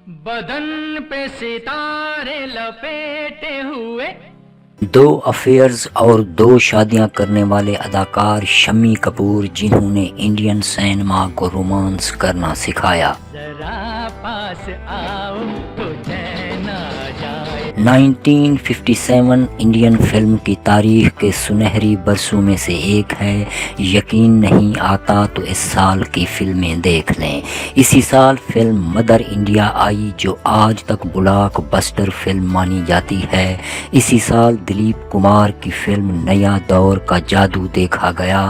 بدن پہ ستارے لپیٹے ہوئے. 2 افیئرز اور 2 شادیاں کرنے والے اداکار شمی کپور جنہوں نے انڈین سینما کو رومانس کرنا سکھایا. ذرا پاس آؤ تو چین آ جائے. 1957 انڈین فلم کی تاریخ کے سنہری برسوں میں سے ایک ہے. یقین نہیں آتا تو اس سال کی فلمیں دیکھ لیں. اسی سال فلم مدر انڈیا آئی جو آج تک بلاک بسٹر فلم مانی جاتی ہے. اسی سال دلیپ کمار کی فلم نیا دور کا جادو دیکھا گیا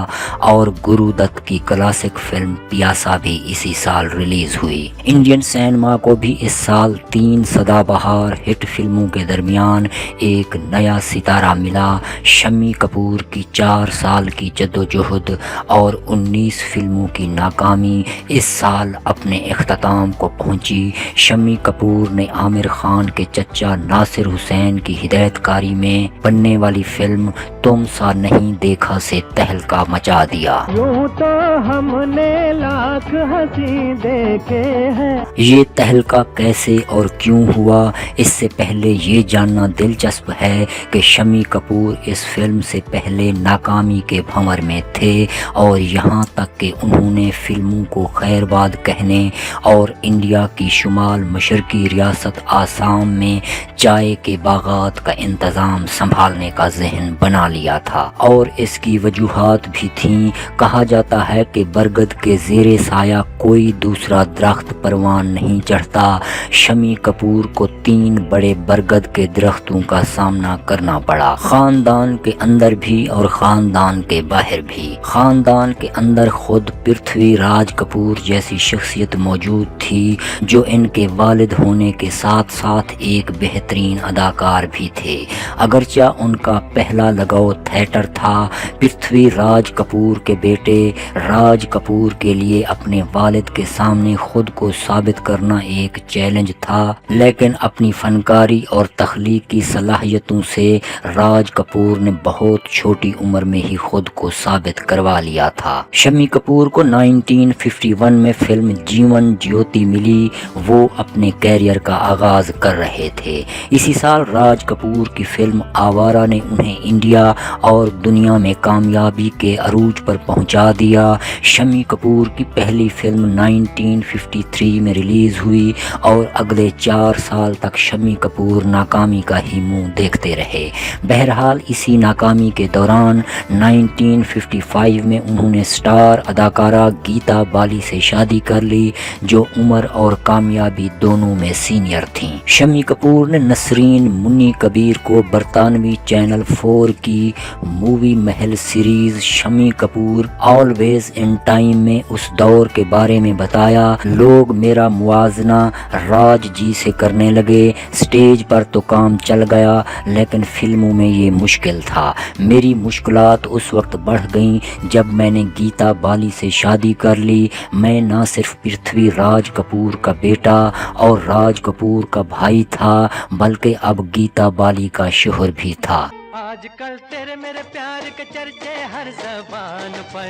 اور گرو دت کی کلاسک فلم پیاسا بھی اسی سال ریلیز ہوئی. انڈین سینما کو بھی اس سال 3 سدا بہار ہٹ فلموں کے درمیان ایک نیا ستارہ ملا. شمی کپور کی 4 سال کی جدوجہد اور 19 فلموں کی ناکامی اس سال اپنے اختتام کو پہنچی. شمی کپور نے عامر خان کے چچا ناصر حسین کی ہدایت کاری میں بننے والی فلم تم سا نہیں دیکھا سے تہلکہ مچا دیا. یوں تو ہم نے لاکھ ہنسی دیکھے ہیں. یہ تہلکہ کیسے اور کیوں ہوا، اس سے پہلے یہ جاننا دلچسپ ہے کہ شمی کپور اس فلم سے پہلے ناکامی کے بھنور میں تھے اور یہاں تک کہ انہوں نے فلموں کو خیر باد کہنے اور انڈیا کی شمال مشرقی ریاست آسام میں چائے کے باغات کا انتظام سنبھالنے کا ذہن بنا لیا تھا. اور اس کی وجوہات بھی تھیں. کہا جاتا ہے کہ برگد کے زیر سایہ کوئی دوسرا درخت پروان نہیں چڑھتا. شمی کپور کو 3 بڑے برگد کے درختوں کا سامنا کرنا پڑا، خاندان کے اندر بھی اور خاندان کے باہر بھی. خاندان کے اندر خود پرتھوی راج کپور جیسی شخصیت موجود تھی جو ان کے والد ہونے کے ساتھ ساتھ ایک بہترین اداکار بھی تھے. اگرچہ ان کا پہلا لگاؤ تھیٹر تھا، پرتھوی راج کپور کے بیٹے راج کپور کے لیے اپنے والد کے سامنے خود کو ثابت کرنا ایک چیلنج تھا، لیکن اپنی فنکاری اور تخلیقی صلاحیتوں سے راج کپور نے بہت چھوٹی عمر میں ہی خود کو ثابت کروا لیا تھا. شمی کپور کو 1951 میں فلم جیون جیوتی ملی. وہ اپنے کیریئر کا آغاز کر رہے تھے. اسی سال راج کپور کی فلم آوارہ نے انہیں انڈیا اور دنیا میں کامیابی کے عروج پر پہنچا دیا. شمی کپور کی پہلی فلم 1953 میں ریلیز ہوئی اور اگلے 4 سال تک شمی کپور ناکامی کا ہی منہ دیکھتے رہے. بہرحال اسی ناکامی کے دوران 1955 میں انہوں نے سٹار اداکارہ گیتا بالی سے شادی کر لی جو عمر اور کامیابی دونوں میں سینئر تھیں. شمی کپور نے نسرین منی کبیر کو برطانوی چینل 4 کی movie Mahal series Shammi Kapoor always in time میں اس دور کے بارے میں بتایا. لوگ میرا موازنہ راج جی سے کرنے لگے. سٹیج پر تو کام چل گیا لیکن فلموں میں یہ مشکل تھا. میری مشکلات اس وقت بڑھ گئیں جب میں نے گیتا بالی سے شادی کر لی. میں نہ صرف پرتھوی راج کپور کا بیٹا اور راج کپور کا بھائی تھا بلکہ اب گیتا بالی کا شوہر بھی تھا. آج کل تیرے میرے پیار کے چرچے ہر زبان پر.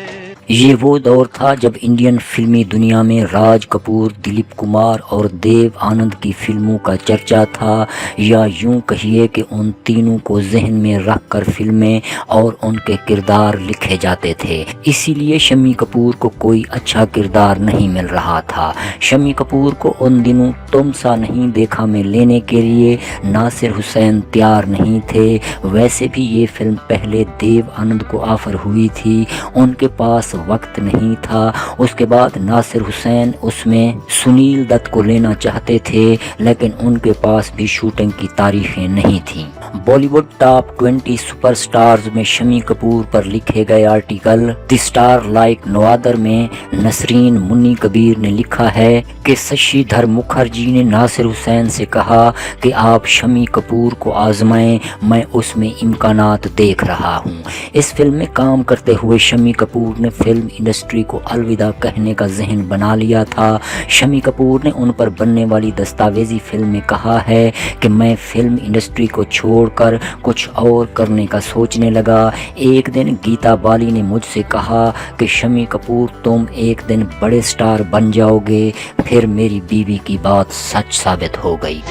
یہ وہ دور تھا جب انڈین فلمی دنیا میں راج کپور، دلیپ کمار اور دیو آنند کی فلموں کا چرچا تھا، یا یوں کہیے کہ ان تینوں کو ذہن میں رکھ کر فلمیں اور ان کے کردار لکھے جاتے تھے. اسی لیے شمی کپور کو کوئی اچھا کردار نہیں مل رہا تھا. شمی کپور کو ان دنوں تم سا نہیں دیکھا میں لینے کے لیے ناصر حسین تیار نہیں تھے. ویسے بھی یہ فلم پہلے دیو آنند کو آفر ہوئی تھی، ان کے پاس وقت نہیں تھا. اس کے بعد ناصر حسین اس میں سنیل دت کو لینا چاہتے تھے لیکن ان کے پاس بھی شوٹنگ کی تاریخیں نہیں تھیں. بالی ووڈ ٹاپ 20 سپر سٹارز میں شمی کپور پر لکھے گئے آرٹیکل دی سٹار لائک نو ادر میں نسرین منی کبیر نے لکھا ہے کہ ششی دھر مکھرجی نے ناصر حسین سے کہا کہ آپ شمی کپور کو آزمائیں، میں اس میں امکانات دیکھ رہا ہوں. اس فلم میں کام کرتے ہوئے شمی کپور نے فلم انڈسٹری کو الوداع کہنے کا ذہن بنا لیا تھا. شمی کپور نے ان پر بننے والی دستاویزی فلم میں کہا ہے کہ میں فلم انڈسٹری کو چھوڑ چھوڑ کر کچھ اور کرنے کا سوچنے لگا۔ ایک دن گیتا بالی نے مجھ سے کہا کہ شمی کپور تم ایک دن بڑے سٹار بن جاؤ گے۔ پھر میری بیوی کی بات سچ ثابت ہو گئی۔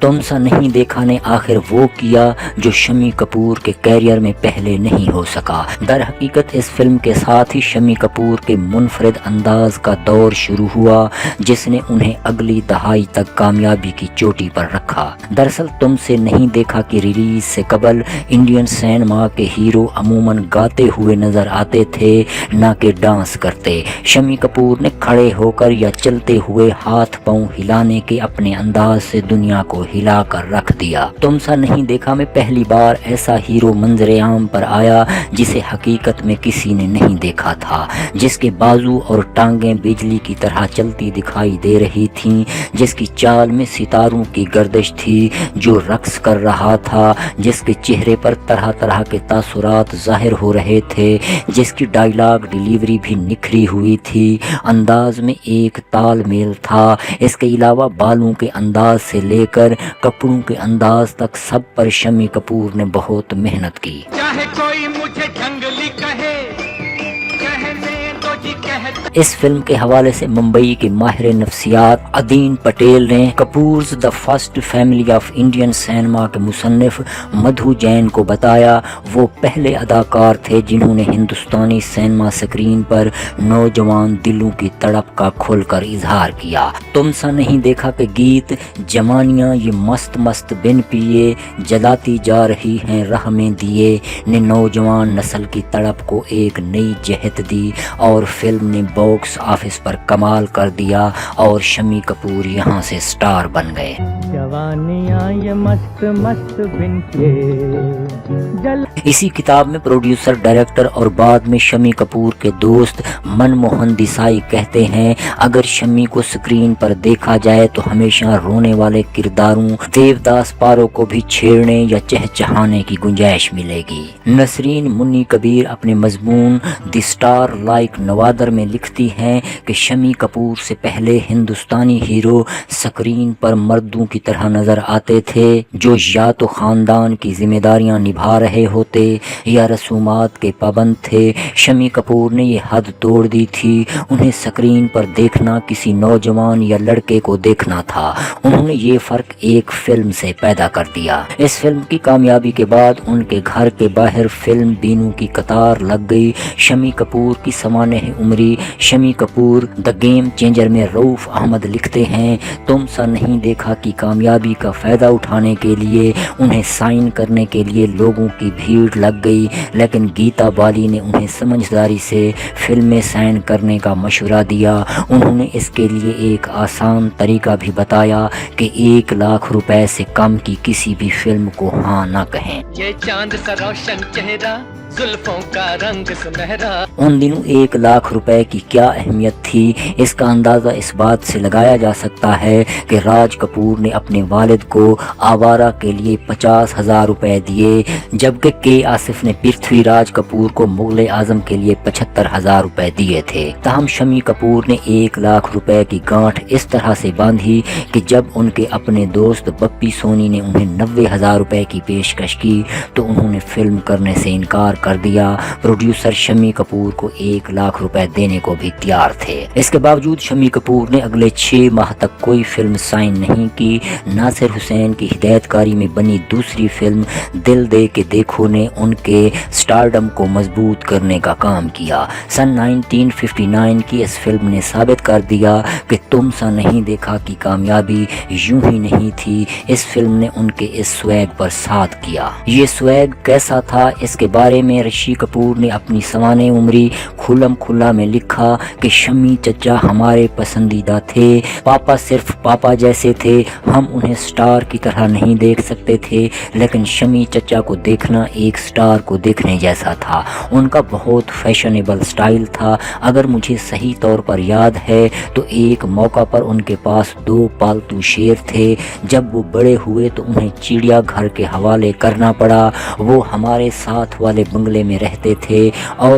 تم سا نہیں دیکھا نے آخر وہ کیا جو شمی کپور کے کیریئر میں پہلے نہیں ہو سکا۔ در حقیقت اس فلم کے ساتھ ہی شمی کپور کے منفرد انداز کا دور شروع ہوا جس نے انہیں اگلی دہائی تک کامیابی کی چوٹی پر رکھا۔ دراصل تم سے نہیں دیکھا کی ریلیز سے قبل انڈین سینما کے ہیرو عموماً گاتے ہوئے نظر آتے تھے نہ کہ ڈانس کرتے۔ شمی کپور نے کھڑے ہو کر یا چلتے ہوئے ہاتھ پاؤں ہلانے کے اپنے انداز سے دنیا کو ہلا کر رکھ دیا۔ تم سا نہیں دیکھا میں پہلی بار ایسا ہیرو منظر عام پر آیا جسے حقیقت میں کسی نے نہیں دیکھا تھا، جس کے بازو اور ٹانگیں بجلی کی طرح چلتی دکھائی دے رہی تھیں، جس کی چال میں ستاروں کی گردش تھی، جو رقص کر رہا تھا، جس کے چہرے پر طرح طرح کے تاثرات ظاہر ہو رہے تھے، جس کی ڈائیلاگ ڈیلیوری بھی نکھری ہوئی تھی، انداز میں ایک تال میل تھا۔ اس کے علاوہ بالوں کے انداز سے لے کر کپڑوں کے انداز تک سب پر شمی کپور نے بہت محنت کی۔ چاہے کوئی مجھے جنگلی کہے، کہنے تو جی کہتے۔ اس فلم کے حوالے سے ممبئی کے ماہر نفسیات ادین پٹیل نے Kapoors the first family of Indian cinema کے مصنف مدھو جین کو بتایا وہ پہلے اداکار تھے جنہوں نے ہندوستانی سینما سکرین پر نوجوان دلوں کی تڑپ کا کھل کر اظہار کیا۔ تم سا نہیں دیکھا کہ گیت جوانیاں یہ مست مست بن پیے جلاتی جا رہی ہیں راہ میں دیے نے نوجوان نسل کی تڑپ کو ایک نئی جہت دی اور فلم نے باکس آفس پر کمال کر دیا اور شمی کپور یہاں سے سٹار بن گئے۔ جوانیاں یہ مست مست بن کے جل۔ اسی کتاب میں پروڈیوسر ڈائریکٹر اور بعد میں شمی کپور کے دوست من موہن دیسائی کہتے ہیں اگر شمی کو سکرین پر دیکھا جائے تو ہمیشہ رونے والے کرداروں دیوداس پارو کو بھی چھیڑنے یا چہچہانے کی گنجائش ملے گی۔ نسرین منی کبیر اپنے مضمون دی سٹار لائک نوادر میں لکھتی ہیں کہ شمی کپور سے پہلے ہندوستانی ہیرو سکرین پر مردوں کی طرح نظر آتے تھے جو یا تو خاندان کی ذمہ داریاں نبھا رہے ہوتے یا رسومات کے پابند تھے۔ شمی کپور نے یہ حد توڑ دی تھی، انہیں سکرین پر دیکھنا کسی نوجوان یا لڑکے کو دیکھنا تھا۔ انہوں نے یہ فرق ایک فلم سے پیدا کر دیا۔ اس فلم کی کامیابی کے بعد ان کے گھر کے باہر فلم بینوں کی قطار لگ گئی۔ شمی کپور کی سوانح عمری Shammi Kapoor the game changer میں رؤف احمد لکھتے ہیں تم سا نہیں دیکھا کی کامیابی کا فائدہ اٹھانے کے لیے انہیں سائن کرنے کے لیے لوگوں کی بھیڑ لگ گئی، لیکن گیتا بالی نے انہیں سمجھداری سے فلمیں سائن کرنے کا مشورہ دیا۔ انہوں نے اس کے لیے ایک آسان طریقہ بھی بتایا کہ 1 لاکھ روپے سے کم کی کسی بھی فلم کو ہاں نہ کہیں۔ یہ چاند سا روشن چہرہ زلفوں کا رنگ سنہرا۔ ان دنوں 1 لاکھ روپے کی کیا اہمیت تھی اس کا اندازہ اس بات سے لگایا جا سکتا ہے کہ راج کپور نے اپنے والد کو آوارہ کے لیے 50,000 روپے دیے جبکہ کے آصف نے پرتھوی راج کپور کو مغل اعظم کے لیے 75,000 روپے دیے تھے۔ تاہم شمی کپور نے 1 لاکھ روپے کی گانٹھ اس طرح سے باندھی کہ جب ان کے اپنے دوست بپی سونی نے انہیں 90,000 روپے کی پیشکش کی تو انہوں نے فلم کرنے سے انکار کر دیا۔ پروڈیوسر شمی کپور کو 1 لاکھ روپے دینے کو بھی تیار تھے۔ اس کے باوجود شمی کپور نے اگلے 6 ماہ تک کوئی فلم سائن نہیں کی۔ ناصر حسین کی ہدایت کاری میں بنی دوسری فلم دل دے کے دیکھو نے ان کے سٹارڈم کو مضبوط کرنے کا کام کیا۔ سن 1959 کی اس فلم نے ثابت کر دیا کہ تم سا نہیں دیکھا کی کامیابی یوں ہی نہیں تھی، اس فلم نے ان کے اس سویگ پر ساتھ کیا۔ یہ سویگ کیسا تھا اس کے بارے میں رشی کپور نے اپنی سوانح عمری کھلم کھلا میں لکھا کہ شمی چچا ہمارے پسندیدہ تھے، پاپا صرف پاپا جیسے تھے، ہم انہیں سٹار کی طرح نہیں دیکھ سکتے تھے لیکن شمی چچا کو دیکھنا ایک سٹار کو دیکھنے جیسا تھا۔ ان کا بہت فیشنیبل سٹائل تھا۔ اگر مجھے صحیح طور پر یاد ہے تو ایک موقع پر ان کے پاس 2 پالتو شیر تھے۔ جب وہ بڑے ہوئے تو انہیں چڑیا گھر کے حوالے کرنا پڑا۔ وہ ہمارے ساتھ والے بنگلے میں رہتے تھے اور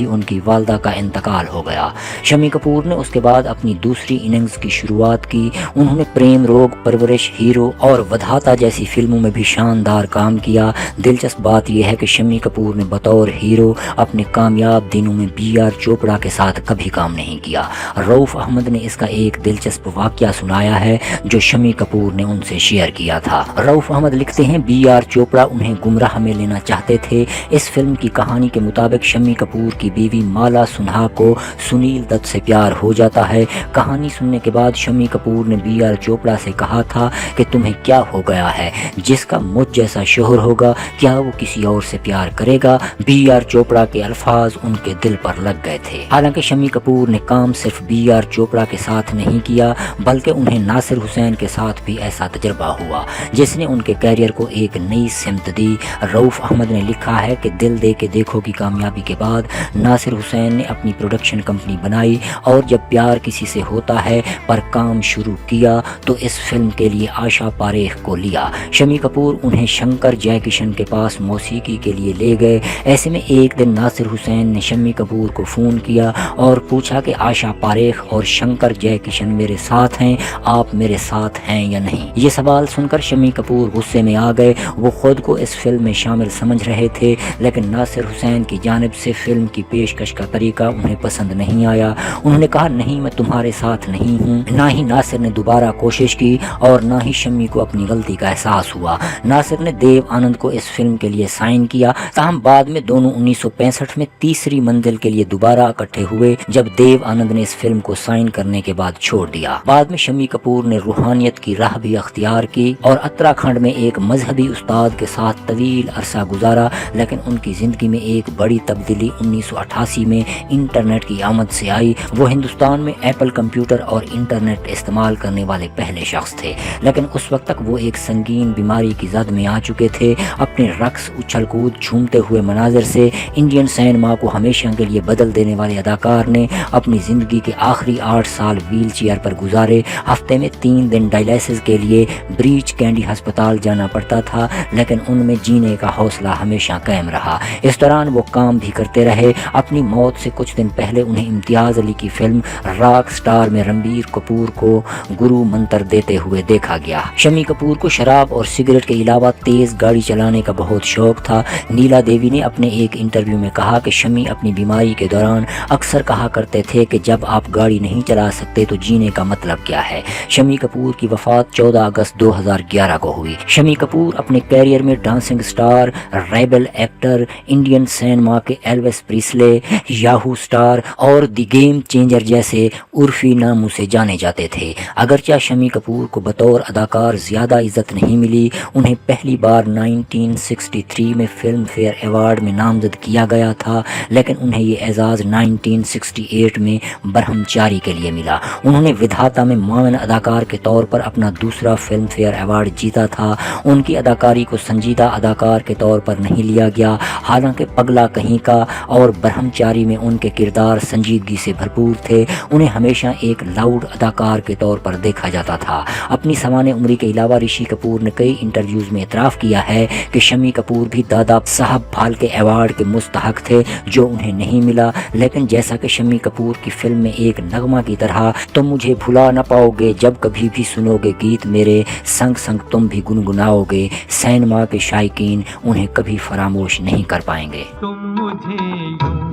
ہی ان کی والدہ کا انتقال ہو گیا۔ شمی کپور نے اس کے بعد اپنی دوسری اننگز کی شروعات کی۔ انہوں نے پریم روگ، پرورش، ہیرو اور ودھاتا جیسی فلموں میں بھی شاندار کام کیا۔ دلچسپ بات یہ ہے کہ شمی کپور نے بطور ہیرو اپنے کامیاب دنوں میں بی آر چوپڑا کے ساتھ کبھی کام نہیں کیا۔ رؤف احمد نے اس کا ایک دلچسپ واقعہ سنایا ہے جو شمی کپور نے ان سے شیئر کیا تھا۔ رؤف احمد لکھتے ہیں، بی آر چوپڑا انہیں گمراہ میں لینا چاہتے تھے۔ اس فلم کی کہانی کے مطابق شمی کپور کی بیوی مالا سنہا کو سنیل دت سے پیار ہو جاتا ہے۔ کہانی سننے کے بعد شمی کپور نے بی آر چوپڑا سے کہا تھا کہ تمہیں کیا ہو گیا ہے، جس کا مجھ جیسا شوہر ہوگا کیا وہ کسی اور سے پیار کرے گا؟ بی آر چوپڑا کے الفاظ ان کے دل پر لگ گئے تھے۔ حالانکہ شمی کپور نے کام صرف بی آر چوپڑا کے ساتھ نہیں کیا بلکہ انہیں ناصر حسین کے ساتھ بھی ایسا تجربہ ہوا جس نے ان کے کیریئر کو ایک نئی سمت دی۔ رؤف احمد نے لکھا ہے کہ دل دے کے دیکھو کی کامیابی کے بعد ناصر حسین نے اپنی پروڈکشن کمپنی بنائی اور جب پیار کسی سے ہوتا ہے پر کام شروع کیا تو اس فلم کے لیے آشا پاریکھ کو لیا۔ شمی کپور انہیں شنکر جے کشن کے پاس موسیقی کے لیے لے گئے۔ ایسے میں ایک دن ناصر حسین نے شمی کپور کو فون کیا اور پوچھا کہ آشا پاریکھ اور شنکر جے کشن میرے ساتھ ہیں، آپ میرے ساتھ ہیں یا نہیں؟ یہ سوال سن کر شمی کپور غصے میں آ گئے۔ وہ خود کو اس فلم میں شامل سمجھ رہے تھے لیکن ناصر حسین کی جانب سے فلم کی پیشکش کا طریقہ انہیں پسند نہیں آیا۔ انہوں نے کہا، نہیں میں تمہارے ساتھ نہیں ہوں۔ نہ ہی ناصر نے دوبارہ کوشش کی اور نہ ہی شمی کو اپنی غلطی کا احساس ہوا۔ ناصر نے دیو آنند کو اس فلم کے لیے سائن کیا، تاہم بعد میں دونوں 1965 میں تیسری منزل کے لیے دوبارہ اکٹھے ہوئے جب دیو آنند نے اس فلم کو سائن کرنے کے بعد چھوڑ دیا۔ بعد میں شمی کپور نے روحانیت کی راہ بھی اختیار کی اور اتراکھنڈ میں ایک مذہبی استاد کے ساتھ طویل عرصہ گزارا، لیکن ان کی زندگی میں ایک بڑی تبدیلی 1988 میں انٹرنیٹ کی آمد سے آئی۔ وہ ہندوستان میں ایپل کمپیوٹر اور انٹرنیٹ استعمال کرنے والے پہلے شخص تھے، لیکن اس وقت تک وہ ایک سنگین بیماری کی زد میں آ چکے تھے۔ اپنے رقص، اچھل کود، جھومتے ہوئے مناظر سے انڈین سینما کو ہمیشہ کے لیے بدل دینے والے اداکار نے اپنی زندگی کے آخری 8 سال ویل چیئر پر گزارے۔ ہفتے میں 3 دن ڈائلیسس کے لیے بریچ کینڈی ہسپتال جانا پڑتا تھا، لیکن ان میں جینے کا حوصلہ ہمیشہ قائم رہا۔ اس دوران وہ کام بھی کرتے رہے۔ اپنی موت سے کچھ دن پہلے انہیں امتیاز علی کی فلم راک سٹار میں رنبیر کپور کو گرو منتر دیتے ہوئے دیکھا گیا۔ شمی کپور کو شراب اور سگریٹ کے علاوہ تیز گاڑی چلانے کا بہت شوق تھا۔ نیلا دیوی نے اپنے ایک انٹرویو میں کہا کہ شمی اپنی بیماری کے دوران اکثر کہا کرتے تھے کہ جب آپ گاڑی نہیں چلا سکتے تو جینے کا مطلب کیا ہے۔ شمی کپور کی وفات 14 اگست 2011 کو ہوئی۔ شمی کپور اپنے کیریئر میں dancing star, rebel actor, Indian cinema کے ایلوس پریسلے، یاہو سٹار اور دی گیم چینجر جیسے عرفی ناموں سے جانے جاتے تھے۔ اگرچہ شمی کپور کو بطور اداکار زیادہ عزت نہیں ملی، انہیں پہلی بار 1963 میں فلم فیئر ایوارڈ میں نامزد کیا گیا تھا، لیکن انہیں یہ اعزاز 1968 میں برہمچاری کے لیے ملا۔ انہوں نے ودھاتا میں معاون اداکار کے طور پر اپنا دوسرا فلم فیئر ایوارڈ جیتا تھا۔ ان کی اداکاری کو سنجیدہ اداکار کے طور پر نہیں لیا گیا، حالانکہ پگلا کہیں کا اور برہمچاری میں ان کے کردار سنجیدگی سے بھرپور تھے۔ انہیں ہمیشہ ایک لاؤڈ اداکار کے طور پر دیکھا جاتا تھا۔ اپنی سوانح عمری کے علاوہ رشی کپور نے کئی انٹرویوز میں اعتراف کیا ہے کہ شمی کپور بھی دادا صاحب پھالکے ایوارڈ کے مستحق تھے جو انہیں نہیں ملا، لیکن جیسا کہ شمی کپور کی فلم میں ایک نغمہ کی طرح تم مجھے بھلا نہ پاؤ گے جب کبھی بھی سنو گے گیت میرے سنگ سنگ تم بھی گنگناؤ گے، سینما کے شائقین انہیں کبھی فراموش نہیں کر پائیں گے۔ تم مجھے یوں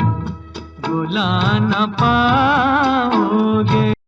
بھلا نہ پاؤ گے۔